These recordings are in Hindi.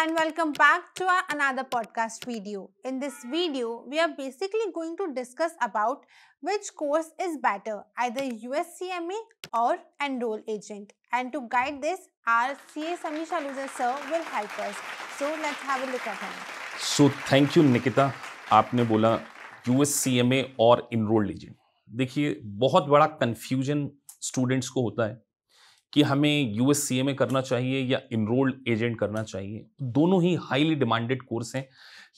and welcome back to our another podcast video. In this video, we are basically going to discuss about which course is better, either USCMA or Enroll Agent. And to guide this, our CA Samish Aluja sir will help us. So let's have a look at him. So thank you Nikita, आपने बोला USCMA और Enroll Agent. देखिए बहुत बड़ा कन्फ्यूजन स्टूडेंट्स को होता है कि हमें USCMA करना चाहिए या इनरोल्ड एजेंट करना चाहिए। दोनों ही हाईली डिमांडेड कोर्स हैं,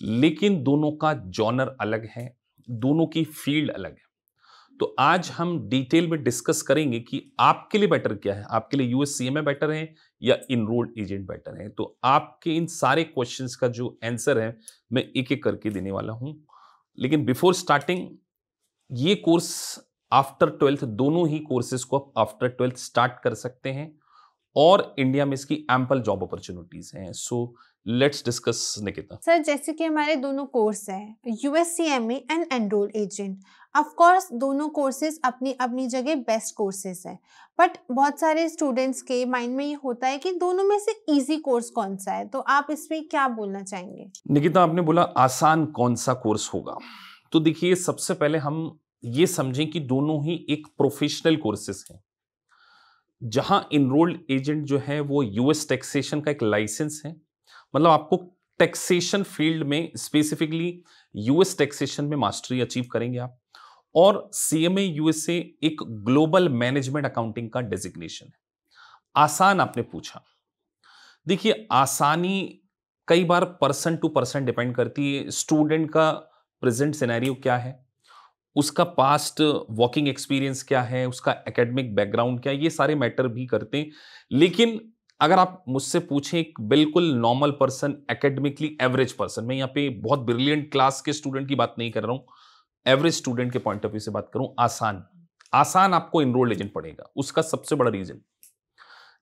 लेकिन दोनों का जॉनर अलग है, दोनों की फील्ड अलग है। तो आज हम डिटेल में डिस्कस करेंगे कि आपके लिए बेटर क्या है, आपके लिए USCMA बेटर है या इनरोल्ड एजेंट बेटर है। तो आपके इन सारे क्वेश्चंस का जो आंसर है मैं एक एक करके देने वाला हूं। लेकिन बिफोर स्टार्टिंग, ये कोर्स आफ्टर 12th, दोनों ही कोर्सेज को आप आफ्टर 12th स्टार्ट कर सकते हैं और इंडिया में इसकी एम्पल जॉब अपॉर्चुनिटीज हैं। So let's discuss Nikita. Sir, जैसे कि हमारे दोनों कोर्स हैं USCMA and enrol agent, of course दोनों कोर्सेज अपनी अपनी जगह बेस्ट कोर्सेज हैं, बट बहुत सारे स्टूडेंट्स के माइंड में ये होता है कि दोनों में से इजी कोर्स कौन सा है। तो आप इस पे क्या बोलना चाहेंगे? निकिता, आपने बोला आसान कौन सा कोर्स होगा, तो देखिए सबसे पहले हम ये समझें कि दोनों ही एक प्रोफेशनल कोर्सेस हैं। जहां इनरोल्ड एजेंट जो है वो यूएस टैक्सेशन का एक लाइसेंस है, मतलब आपको टैक्सेशन फील्ड में स्पेसिफिकली यूएस टैक्सेशन में मास्टरी अचीव करेंगे आप। और CMA USA एक ग्लोबल मैनेजमेंट अकाउंटिंग का डेजिग्नेशन है। आसान आपने पूछा, देखिए आसानी कई बार पर्सन टू पर्सन डिपेंड करती है। स्टूडेंट का प्रेजेंट सिनेरियो क्या है, उसका पास्ट वर्किंग एक्सपीरियंस क्या है, उसका एकेडमिक बैकग्राउंड क्या है, ये सारे मैटर भी करते हैं। लेकिन अगर आप मुझसे पूछें एक बिल्कुल normal person, academically average person, मैं यहाँ पे बहुत ब्रिलियंट क्लास के स्टूडेंट की बात नहीं कर रहा हूँ, एवरेज स्टूडेंट के पॉइंट ऑफ व्यू से बात करूँ, आसान आपको इनरोल्ड एजेंट पड़ेगा। उसका सबसे बड़ा रीजन,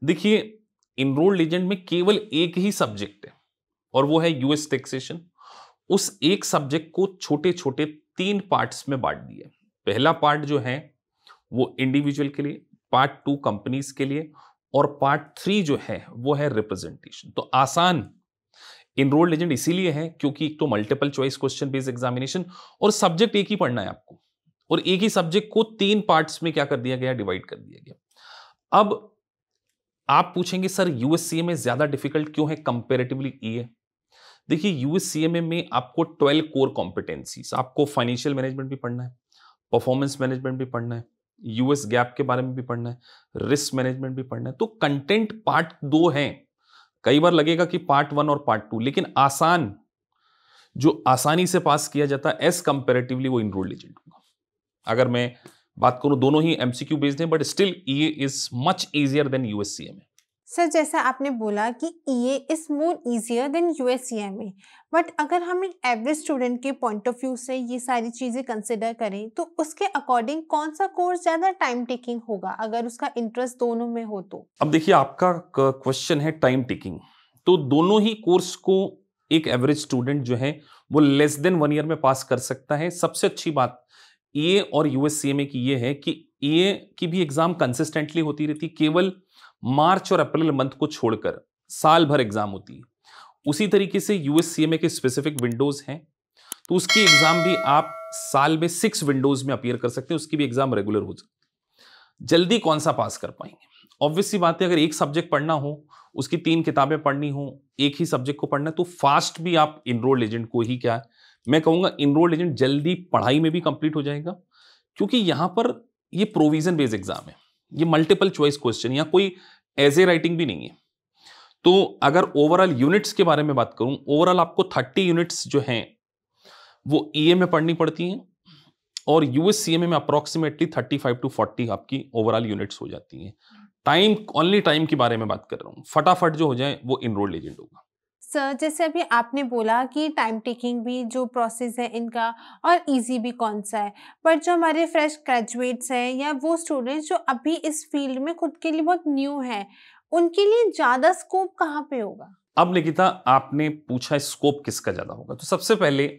देखिए इनरोल्ड एजेंट में केवल एक ही सब्जेक्ट है और वो है यूएस टैक्सेशन। उस एक सब्जेक्ट को छोटे छोटे 3 पार्ट्स में बांट दिए। पहला पार्ट जो है वो इंडिविजुअल के लिए, पार्ट 2 कंपनीज के लिए और पार्ट 3 जो है वो है रिप्रेजेंटेशन। तो आसान इनरोल्ड एजेंट इसीलिए है क्योंकि एक तो multiple choice question based examination और सब्जेक्ट एक ही पढ़ना है आपको, और एक ही सब्जेक्ट को 3 पार्ट्स में क्या कर दिया गया, डिवाइड कर दिया गया। अब आप पूछेंगे सर USCMA ज्यादा डिफिकल्ट क्यों है कंपेरेटिवली EA? देखिए USCMA में आपको 12 कोर कॉम्पिटेंसीज, आपको फाइनेंशियल मैनेजमेंट भी पढ़ना है, परफॉर्मेंस मैनेजमेंट भी पढ़ना है, US गैप के बारे में भी पढ़ना है, रिस्क मैनेजमेंट भी पढ़ना है। तो कंटेंट पार्ट 2 है। कई बार लगेगा कि पार्ट 1 और पार्ट 2, लेकिन आसान जो आसानी से पास किया जाता है एज कंपेरेटिवली वो इनरोल्ड एजेंट होगा। अगर मैं बात करूं, दोनों ही MCQ बेस्ड हैं, but still EA is much easier than USCMA। Sir, जैसा आपने बोला कि EA is more easier than USCMA, but अगर हम एक एवरेज स्टूडेंट के पॉइंट ऑफ व्यू से ये सारी चीज़ें कंसिडर करें तो उसके अकॉर्डिंग कौन सा कोर्स ज़्यादा टाइम टेकिंग होगा अगर उसका इंटरेस्ट दोनों में हो तो? अब देखिए आपका क्वेश्चन है टाइम टेकिंग, तो दोनों ही कोर्स को एक एवरेज स्टूडेंट जो है वो लेस देन 1 ईयर में पास कर सकता है। सबसे अच्छी बात EA और USCMA की ये है कि EA की भी एग्जाम कंसिस्टेंटली होती रहती, केवल मार्च और अप्रैल मंथ को छोड़कर साल भर एग्जाम होती है। उसी तरीके से USCMA के स्पेसिफिक विंडोज हैं, तो उसकी एग्जाम भी आप साल में 6 विंडोज में अपीयर कर सकते हैं, उसकी भी एग्जाम रेगुलर हो सकती है। जल्दी कौन सा पास कर पाएंगे? ऑब्वियस सी बात है, अगर एक सब्जेक्ट पढ़ना हो, उसकी 3 किताबें पढ़नी हो, एक ही सब्जेक्ट को पढ़ना है, तो फास्ट भी आप इनरोल्ड एजेंट को ही, क्या मैं कहूंगा, इनरोल्ड एजेंट जल्दी पढ़ाई में भी कंप्लीट हो जाएगा, क्योंकि यहां पर ये प्रोविजन बेस्ड एग्जाम है, ये मल्टीपल चॉइस क्वेश्चन, या कोई एज ए राइटिंग भी नहीं है। तो अगर ओवरऑल यूनिट्स के बारे में बात करूं, ओवरऑल आपको 30 यूनिट्स जो हैं वो EA में पढ़नी पड़ती हैं और USCMA में अप्रोक्सीमेटली 35 to 40 आपकी ओवरऑल यूनिट्स हो जाती हैं। टाइम, ओनली टाइम के बारे में बात कर रहा हूं, फटाफट जो हो जाए वो इनरोल्ड एजेंट होगा। सर, जैसे अभी आपने बोला कि टाइम टेकिंग भी जो प्रोसेस है इनका और इजी भी कौन सा है, पर जो हमारे फ्रेश ग्रेजुएट्स हैं या वो स्टूडेंट्स जो अभी इस फील्ड में खुद के लिए बहुत न्यू हैं, उनके लिए ज़्यादा स्कोप कहाँ पे होगा? अब निकिता, आपने पूछा स्कोप किसका ज्यादा होगा, तो सबसे पहले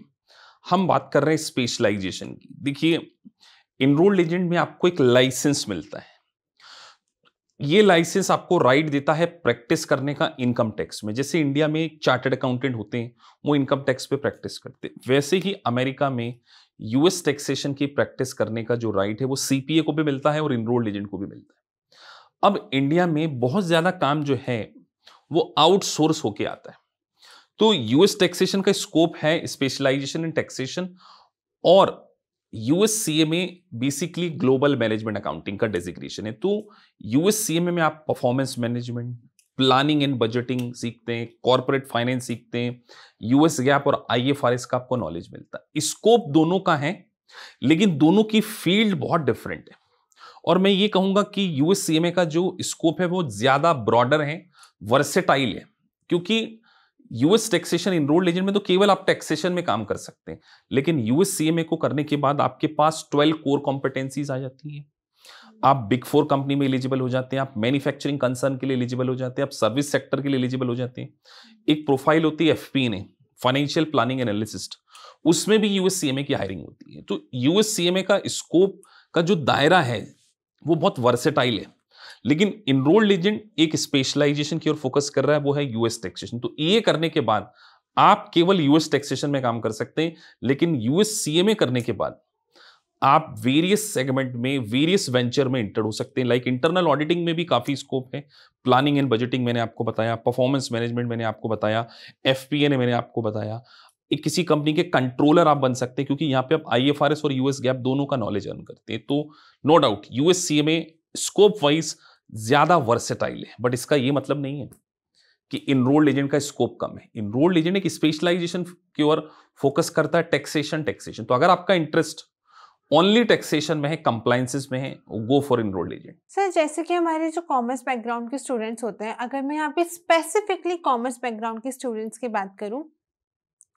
हम बात कर रहे हैं स्पेशलाइजेशन की। देखिए इनरोल्ड एजेंट में आपको एक लाइसेंस मिलता है। ये लाइसेंस आपको राइट देता है प्रैक्टिस करने का इनकम टैक्स में। जैसे इंडिया में चार्टर्ड अकाउंटेंट होते हैं, वो इनकम टैक्स पे प्रैक्टिस करते हैं, वैसे ही अमेरिका में यूएस टैक्सेशन की प्रैक्टिस करने का जो राइट है वो सीपीए को भी मिलता है और इनरोल्ड एजेंट को भी मिलता है। अब इंडिया में बहुत ज्यादा काम जो है वो आउटसोर्स होके आता है। तो यूएस टैक्सेशन का स्कोप है स्पेशलाइजेशन इन टैक्सेशन, और USCMA basically global management accounting का डेजिग्नेशन है। तो यूएससीएमए में आप performance management, planning and budgeting सीखते हैं, कॉर्पोरेट फाइनेंस सीखते हैं, यूएस गैप और आईएफआरएस का आपको नॉलेज मिलता है। स्कोप दोनों का है, लेकिन दोनों की फील्ड बहुत डिफरेंट है। और मैं ये कहूंगा कि यूएससीएमए का जो स्कोप है वो ज्यादा ब्रॉडर है, वर्सेटाइल है, क्योंकि यूएस टैक्सेशन इनरोल्ड एजेंट में तो केवल आप टैक्सेशन में काम कर सकते हैं, लेकिन यूएससीएमए को करने के बाद आपके पास 12 कोर कॉम्पिटेंसीज आ जाती हैं। आप बिग 4 कंपनी में एलिजिबल हो जाते हैं, आप मैन्युफैक्चरिंग कंसर्न के लिए एलिजिबल हो जाते हैं, आप सर्विस सेक्टर के लिए एलिजिबल हो जाते हैं। एक प्रोफाइल होती है एफपीएनए, फाइनेंशियल प्लानिंग एनालिसिस्ट, उसमें भी यूएससीएमए की हायरिंग होती है। तो यूएससीएमए का स्कोप का जो दायरा है वो बहुत वर्सेटाइल है, लेकिन इनरोल्ड एजेंट एक स्पेशलाइजेशन की ओर फोकस कर रहा है, वो है यूएस टैक्सेशन। तो ये करने के बाद आप केवल यूएस टैक्सेशन में काम कर सकते हैं, लेकिन यूएस सीएमए करने के बाद आप वेरियस सेगमेंट में, वेरियस वेंचर में इंटर हो सकते हैं। लाइक इंटरनल ऑडिटिंग में भी काफी स्कोप है, प्लानिंग एंड बजटिंग मैंने आपको बताया, परफॉर्मेंस मैनेजमेंट मैंने आपको बताया, एफपीए मैंने आपको बताया। एक किसी कंपनी के कंट्रोलर आप बन सकते हैं, क्योंकि यहाँ पे आप आईएफआरएस और यूएस गैप दोनों का नॉलेज अर्न करते हैं। तो no doubt US CMA scope wise ज्यादा वर्सेटाइल है, बट इसका ये मतलब नहीं है कि इनरोल्ड एजेंट का स्कोप कम है। इनरोल्ड एजेंट एक स्पेशलाइजेशन की ओर फोकस करता है, टैक्सेशन। तो अगर आपका इंटरेस्ट ओनली टैक्सेशन में है, कंप्लायंसेस में है, go for enrolled agent. Sir, जैसे कि हमारे जो कॉमर्स बैकग्राउंड के स्टूडेंट्स होते हैं, अगर मैं यहाँ पे स्पेसिफिकली कॉमर्स बैकग्राउंड के स्टूडेंट्स की बात करूँ,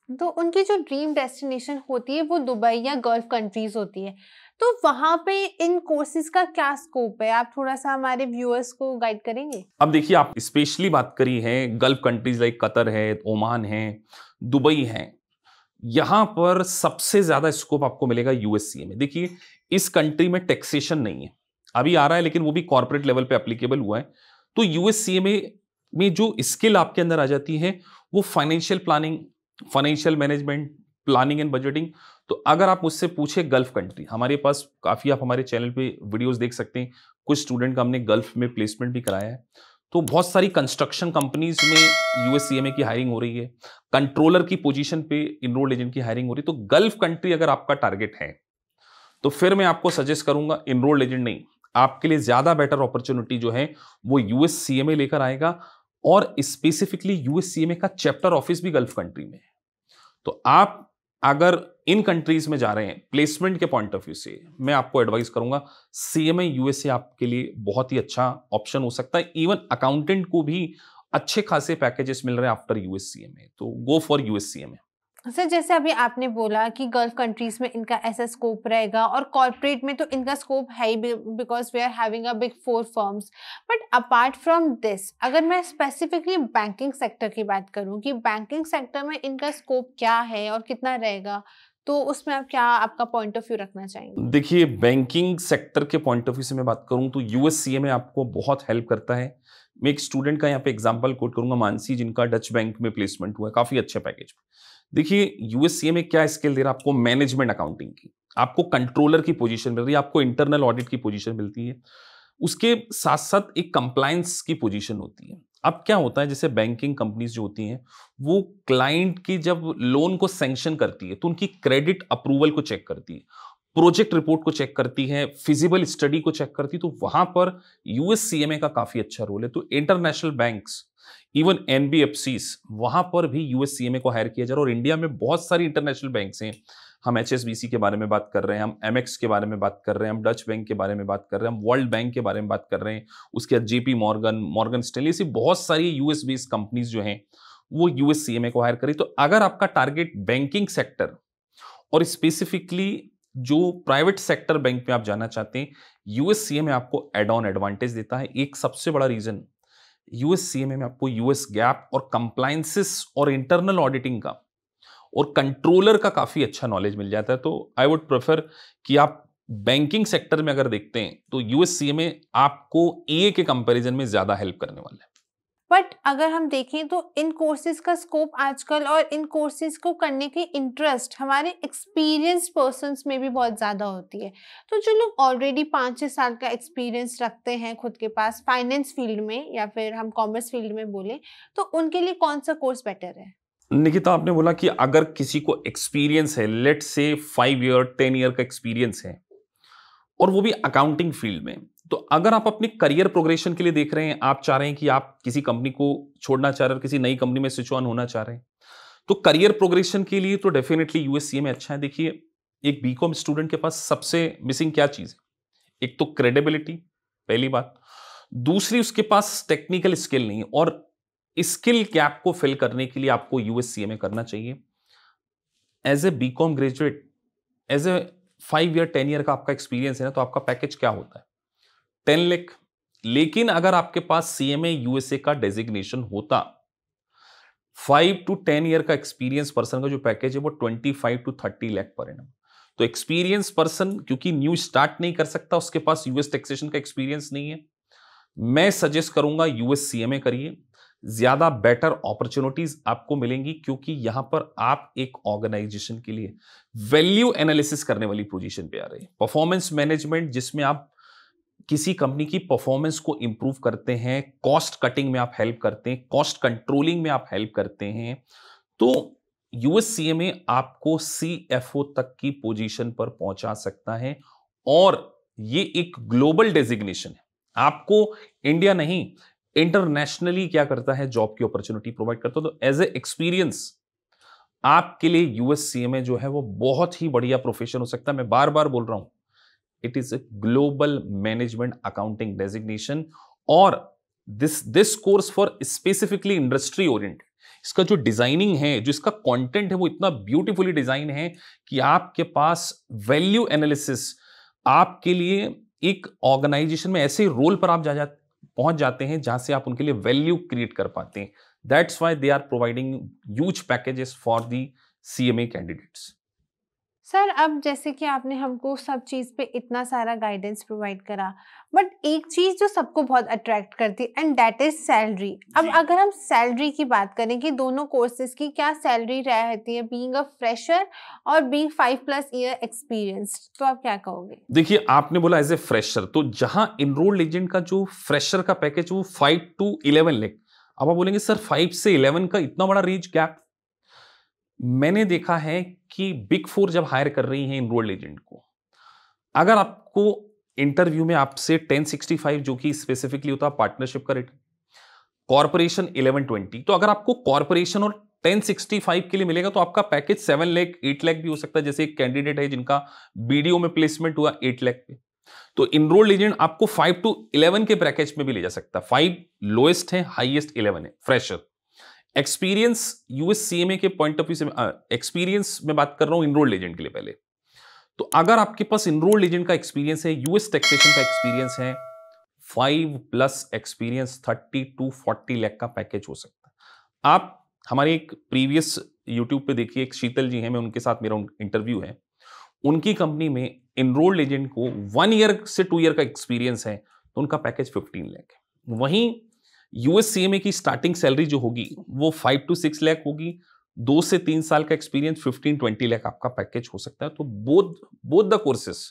तो उनकी जो ड्रीम डेस्टिनेशन होती है वो दुबई या गल्फ कंट्रीज होती है। तो वहाँ पे इन कोर्सेज का क्या स्कोप है? आप थोड़ा सा हमारे व्यूअर्स को गाइड करेंगे? अब देखिए, आप स्पेशली बात करी है गल्फ कंट्रीज लाइक कतर है, ओमान है, दुबई है, यहां पर सबसे ज्यादा स्कोप आपको मिलेगा यूएससीए में। देखिए, इस कंट्री में टैक्सेशन नहीं है, अभी आ रहा है, लेकिन वो भी कॉर्पोरेट लेवल पे एप्लीकेबल हुआ है। तो यूएससीए में जो स्किल आपके अंदर आ जाती है वो financial planning, financial management, planning and budgeting. तो अगर आप मुझसे पूछे गल्फ कंट्री, हमारे पास काफी, आप हमारे चैनल पे वीडियोस देख सकते हैं, कुछ स्टूडेंट का हमने गल्फ में प्लेसमेंट भी कराया है। तो बहुत सारी कंस्ट्रक्शन कंपनीज में यूएससीएमए की हायरिंग हो रही है, कंट्रोलर की पोजीशन पे इनरोल्ड एजेंट की हायरिंग हो रही है। तो गल्फ कंट्री अगर आपका टारगेट है, तो फिर मैं आपको सजेस्ट करूंगा इनरोल्ड एजेंट नहीं, आपके लिए ज्यादा बेटर अपॉर्चुनिटी जो है वो यूएससीएमए लेकर आएगा, और स्पेसिफिकली यूएससीएमए का चैप्टर ऑफिस भी गल्फ कंट्री में है। तो आप अगर इन कंट्रीज में जा रहे हैं प्लेसमेंट के पॉइंट ऑफ व्यू से, मैं आपको एडवाइस करूंगा सीएमए यूएसए आपके लिए बहुत ही अच्छा ऑप्शन हो सकता है। इवन अकाउंटेंट को भी अच्छे खासे पैकेजेस मिल रहे हैं आफ्टर यूएससीएमए, तो गो फॉर यूएससीएमए। सर, जैसे अभी आपने बोला कि गल्फ कंट्रीज में इनका ऐसा स्कोप रहेगा, और कॉर्पोरेट में तो इनका स्कोप है ही, because we are having a big 4 firms. But apart from this, अगर मैं स्पेसिफिकली बैंकिंग सेक्टर की बात करूं कि बैंकिंग सेक्टर में इनका स्कोप क्या है और कितना रहेगा, तो उसमें आप क्या, आपका पॉइंट ऑफ व्यू रखना चाहेंगे? देखिए, बैंकिंग सेक्टर के पॉइंट ऑफ व्यू से मैं बात करूं तो यूएससीएमए आपको बहुत हेल्प करता है। मैं एक स्टूडेंट का यहाँ पे एग्जांपल कोट करूंगा, मानसी, जिनका डच बैंक में प्लेसमेंट हुआ है, काफी अच्छे पैकेज। देखिए, यूएससीएमए क्या स्किल दे रहा है आपको, मैनेजमेंट अकाउंटिंग की, आपको कंट्रोलर की पोजीशन मिल रही है, आपको इंटरनल ऑडिट की पोजीशन मिलती है, उसके साथ साथ एक कंप्लायंस की पोजीशन होती है। अब क्या होता है, जैसे बैंकिंग कंपनीज जो होती हैं वो क्लाइंट की जब लोन को सैंक्शन करती है तो उनकी क्रेडिट अप्रूवल को चेक करती है, प्रोजेक्ट रिपोर्ट को चेक करती है, फिजिबल स्टडी को चेक करती है। तो वहां पर यूएससीएमए का काफी अच्छा रोल है। तो इंटरनेशनल बैंक्स, इवन एनबीएफसीज, वहां पर भी यूएससीएमए को हायर किया जा रहा है। और इंडिया में बहुत सारी इंटरनेशनल बैंक्स हैं, हम एचएसबीसी के बारे में बात कर रहे हैं, हम एमएक्स के बारे में बात कर रहे हैं, हम डच बैंक के बारे में बात कर रहे हैं, हम वर्ल्ड बैंक के बारे में बात कर रहे हैं, उसके बाद जेपी मॉर्गन, मॉर्गन स्टैनली, ऐसी बहुत सारी यूएस बेस्ड कंपनीज जो हैं वो यूएससीएमए को हायर करें। तो अगर आपका टारगेट बैंकिंग सेक्टर और स्पेसिफिकली जो प्राइवेट सेक्टर बैंक में आप जाना चाहते हैं, यूएससीएमए आपको एड ऑन एडवांटेज देता है। एक सबसे बड़ा रीजन, यूएससीएमए में आपको यूएस गैप और कंप्लायंसेस और इंटरनल ऑडिटिंग का और कंट्रोलर का काफी अच्छा नॉलेज मिल जाता है। तो आई वुड प्रेफर कि आप बैंकिंग सेक्टर में अगर देखते हैं तो यूएससीएमए आपको ईए के कंपैरिजन में ज्यादा हेल्प करने वाला है। बट अगर हम देखें तो इन कोर्सेज का स्कोप आजकल और इन कोर्सेज को करने की इंटरेस्ट हमारे एक्सपीरियंस पर्सन्स में भी बहुत ज़्यादा होती है। तो जो लोग ऑलरेडी 5-6 साल का एक्सपीरियंस रखते हैं खुद के पास फाइनेंस फील्ड में या फिर हम कॉमर्स फील्ड में बोले, तो उनके लिए कौन सा कोर्स बेटर है? निकिता, आपने बोला कि अगर किसी को एक्सपीरियंस है, लेट से 5 ईयर 10 ईयर का एक्सपीरियंस है और वो भी अकाउंटिंग फील्ड में, तो अगर आप अपने करियर प्रोग्रेशन के लिए देख रहे हैं, आप चाह रहे हैं कि आप किसी कंपनी को छोड़ना चाह रहे हैं और किसी नई कंपनी में स्विच ऑन होना चाह रहे हैं, तो करियर प्रोग्रेशन के लिए तो डेफिनेटली यूएससीए में अच्छा है। देखिए, एक बीकॉम स्टूडेंट के पास सबसे मिसिंग क्या चीज है? एक तो क्रेडिबिलिटी, पहली बात। दूसरी, उसके पास टेक्निकल स्किल नहीं है, और स्किल गैप को फिल करने के लिए आपको यूएससीए में करना चाहिए। As a BCom graduate, as a 5 year 10 year का आपका एक्सपीरियंस है ना, तो आपका पैकेज क्या होता है? 10 लाख। लेकिन अगर आपके पास सीएमए यूएसए का डेजिग्नेशन होता, 5 to 10 ईयर का एक्सपीरियंस पर्सन का जो पैकेज है वो 25 to 30 लाख पर एनम। तो एक्सपीरियंस पर्सन क्योंकि न्यू स्टार्ट नहीं कर सकता, उसके पास यूएस टैक्सेशन का एक्सपीरियंस नहीं है, मैं सजेस्ट करूंगा यूएस सीएमए करिए। ज्यादा बेटर अपॉर्चुनिटीज आपको मिलेंगी, क्योंकि यहां पर आप एक ऑर्गेनाइजेशन के लिए वैल्यू एनालिसिस करने वाली पोजीशन पे आ रहे हैं। परफॉर्मेंस मैनेजमेंट, जिसमें आप किसी कंपनी की परफॉर्मेंस को इंप्रूव करते हैं, कॉस्ट कटिंग में आप हेल्प करते हैं, कॉस्ट कंट्रोलिंग में आप हेल्प करते हैं, तो यूएससीएमए आपको सीएफओ तक की पोजीशन पर पहुंचा सकता है। और ये एक ग्लोबल डेजिग्नेशन है, आपको इंडिया नहीं इंटरनेशनली क्या करता है, जॉब की अपॉर्चुनिटी प्रोवाइड करता है। तो एज ए एक्सपीरियंस आपके लिए यूएससीएमए जो है वो बहुत ही बढ़िया प्रोफेशन हो सकता है। मैं बार बार बोल रहा हूं, it is a global management accounting designation, और this course for specifically industry oriented. इसका जो डिजाइनिंग है, जो इसका कंटेंट है, वो इतना ब्यूटीफुली डिजाइन है कि आपके पास वैल्यू एनालिसिस, आपके लिए एक ऑर्गेनाइजेशन में ऐसे रोल पर आप पहुंच जाते हैं जहां से आप उनके लिए वैल्यू क्रिएट कर पाते हैं। That's why they are providing huge packages for the CMA candidates. Sir, अब जैसे कि आपने हमको सब चीज़ पे इतना सारा गाइडेंस प्रोवाइड करा, बट एक चीज़ जो सबको बहुत अट्रैक्ट करती है एंड दैट इज सैलरी। अब अगर हम सैलरी की बात करें कि दोनों कोर्सेज की क्या सैलरी रहती है, बीइंग अ फ्रेशर और बीइंग 5+ ईयर एक्सपीरियंस्ड, तो आप क्या कहोगे? देखिए, आपने बोला एज ए फ्रेशर, तो जहां इनरोल्ड एजेंट का जो फ्रेशर का पैकेज वो 5 to 11 लाख। अब आप बोलेंगे सर 5 से 11 का इतना बड़ा रेंज गैप। मैंने देखा है कि बिग 4 जब हायर कर रही हैं इनरोल्ड एजेंट को, अगर आपको इंटरव्यू में आपसे 1065 जो कि स्पेसिफिकली होता है पार्टनरशिप का रेट, कॉर्पोरेशन 1120, तो अगर आपको कॉर्पोरेशन और 1065 के लिए मिलेगा तो आपका पैकेज 7 लाख 8 लाख भी हो सकता है। जैसे एक कैंडिडेट है जिनका बीडीओ में प्लेसमेंट हुआ 8 लाख पे, तो इनरोल्ड एजेंट आपको 5 to 11 के पैकेज में भी ले जा सकता है। 5 लोएस्ट है, हाईएस्ट 11 है। फ्रेशर एक्सपीरियंस यूएससीएमए के पॉइंट ऑफ व्यू से एक्सपीरियंस में बात कर रहा हूं इनरोल्ड एजेंट के लिए पहले। तो अगर आपके पास इनरोल्ड एजेंट का एक्सपीरियंस है, यूएस टैक्सेशन का एक्सपीरियंस है, 5+ एक्सपीरियंस 30 to 40 लाख का पैकेज हो सकता है। आप हमारे एक प्रीवियस यूट्यूब पे देखिए, एक शीतल जी हैं, मैं उनके साथ मेरा इंटरव्यू है, उनकी कंपनी में इनरोल्ड एजेंट को 1 ईयर से 2 ईयर का एक्सपीरियंस है, तो उनका पैकेज 15 लाख है। वहीं यूएससीएमए की स्टार्टिंग सैलरी जो होगी वो 5 to 6 लाख होगी। 2 से 3 साल का एक्सपीरियंस 15-20 लाख आपका पैकेज हो सकता है। तो both the courses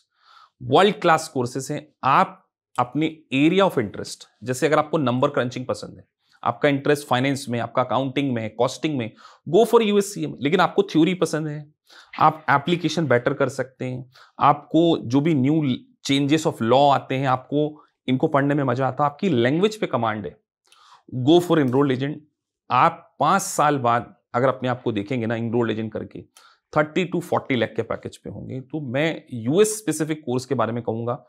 world class courses हैं। आप अपने एरिया ऑफ इंटरेस्ट, जैसे अगर आपको नंबर क्रंचिंग पसंद है, आपका इंटरेस्ट फाइनेंस में, आपका अकाउंटिंग में, कॉस्टिंग में, गो फॉर यूएससीएमए। लेकिन आपको थ्योरी पसंद है, आप एप्लीकेशन बेटर कर सकते हैं, आपको जो भी न्यू चेंजेस ऑफ लॉ आते हैं, आपको इनको पढ़ने में मजा आता है, आपकी लैंग्वेज पे कमांड है, गो फॉर इनरोल्ड एजेंट। आप 5 साल बाद अगर अपने आप को देखेंगे ना इनरोल्ड एजेंट करके, 30 to 40 लाख के पैकेज पे होंगे। तो मैं यूएस स्पेसिफिक कोर्स के बारे में कहूंगा,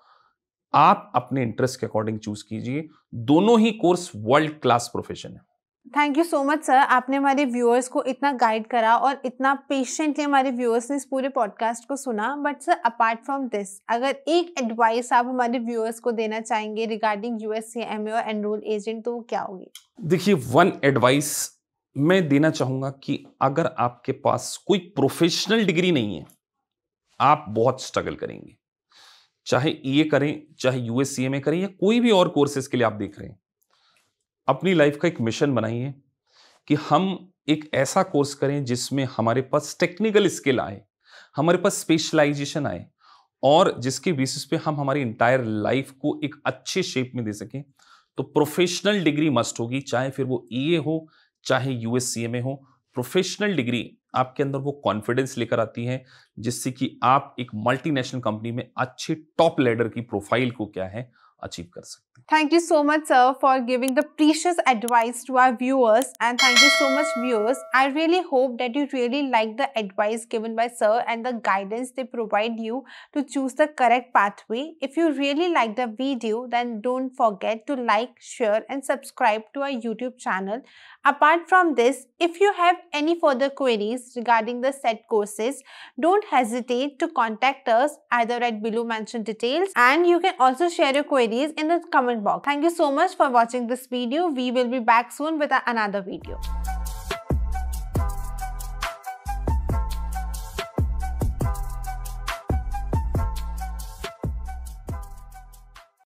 आप अपने इंटरेस्ट के अकॉर्डिंग चूज कीजिए। दोनों ही कोर्स वर्ल्ड क्लास प्रोफेशन है। Thank you so much sir, आपने हमारे व्यूअर्स को इतना गाइड करा और इतना पेशेंटली हमारे व्यूअर्स ने इस पूरे पॉडकास्ट को सुना। But sir, apart from this, अगर एक एडवाइस आप हमारे व्यूअर्स को देना चाहेंगे रिगार्डिंग यूएससीएमए और एनरोल एजेंट, तो वो क्या होगी? देखिए, वन एडवाइस मैं देना चाहूंगा कि अगर आपके पास कोई प्रोफेशनल डिग्री नहीं है, आप बहुत स्ट्रगल करेंगे। चाहे ईए करें, चाहे यूएससीएमए करें, या कोई भी और कोर्सेज के लिए आप देख रहे हैं, अपनी लाइफ का एक मिशन बनाइए कि हम एक ऐसा कोर्स करें जिसमें हमारे पास टेक्निकल स्किल आए, हमारे पास स्पेशलाइजेशन आए, और जिसके बेसिस पे हम हमारी इंटायर लाइफ को एक अच्छे शेप में दे सकें। तो प्रोफेशनल डिग्री मस्ट होगी, चाहे फिर वो ईए हो, चाहे यूएससीएमए हो। प्रोफेशनल डिग्री आपके अंदर वो कॉन्फिडेंस लेकर आती है जिससे कि आप एक मल्टीनेशनल कंपनी में अच्छे टॉप लीडर की प्रोफाइल को क्या है अचीव कर सकते हैं। Thank you so much, sir, for giving the precious advice to our viewers. And thank you so much, viewers. I really hope that you really like the advice given by sir and the guidance they provide you to choose the correct pathway. If you really like the video, then don't forget to like, share and subscribe to our YouTube channel. Apart from this, if you have any further queries regarding the set courses, don't hesitate to contact us either at below mentioned details, and you can also share your queries in the comment box. Thank you so much for watching this video. We will be back soon with another video.